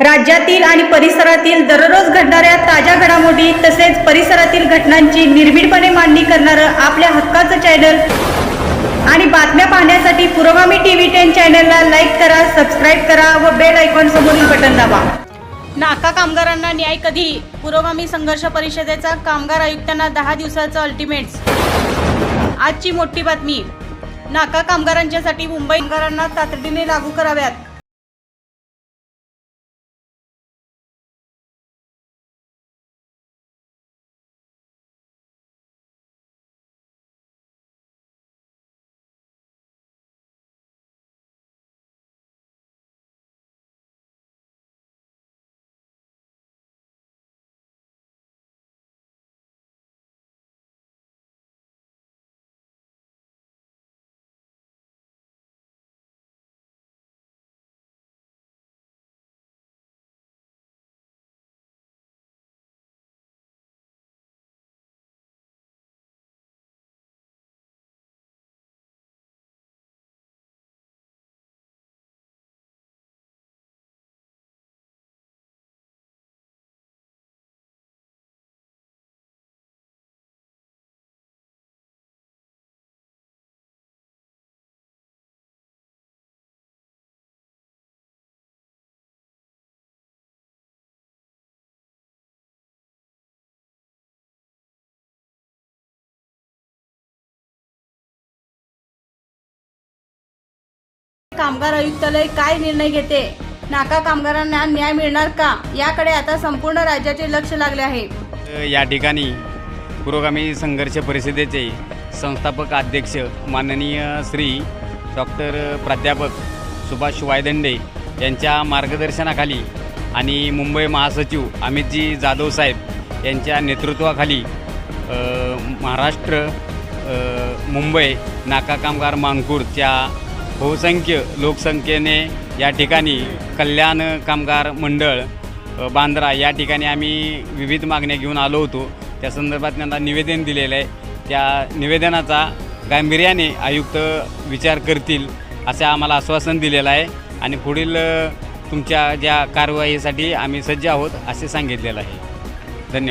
राज्यातील आणि परिसरातील दररोज घडणाऱ्या ताज्या घडामोडी तसेच परिसरातील घटनांची निर्भीडपणे मांडणी करणारं आपल्या हक्काचं चॅनल आणि बातम्या पाहण्यासाठी पुरोगामी टीव्ही 10 चॅनलला लाईक करा, सबस्क्राईब करा व बेल आयकॉन समोरील बटन दाबा। नाका कामगारांना न्याय कधी? पुरोगामी संघर्ष परिषदेचा कामगार आयुक्तांना 10 दिवसाचं अल्टिमेट्स। आजची मोठी बातमी, नाका कामगारांच्यासाठी मुंबई कामगारांना तातडीने लागू कराव्यात। कामगार आयुक्तालय काय निर्णय घेते? नाका कामगारांना न्याय मिळणार का? याकडे आता संपूर्ण राज्याचे लक्ष लागले आहे। या ठिकाणी पुरोगामी संघर्ष परिषदेचे संस्थापक अध्यक्ष माननीय श्री डॉक्टर प्राध्यापक सुभाष वायदंडे यांच्या मार्गदर्शनाखाली आणि मुंबई महासचिव अमितजी जाधव साहेब यांच्या नेतृत्वाखाली महाराष्ट्र मुंबई नाका कामगार मानखुर्दच्या बहुसंख्य लोकसंख्येने या ठिकाणी कल्याण कामगार मंडळ बांद्रा या ठिकाणी आम्ही विविध मागण्या घेऊन आलो होतो। त्या संदर्भात त्यांना निवेदन दिलेलं आहे। त्या निवेदनाचा गांभीर्याने आयुक्त विचार करतील असे आम्हाला आश्वासन दिलेलं आहे आणि पुढील तुमच्या ज्या कारवाईसाठी आम्ही सज्ज आहोत असे सांगितलेलं आहे।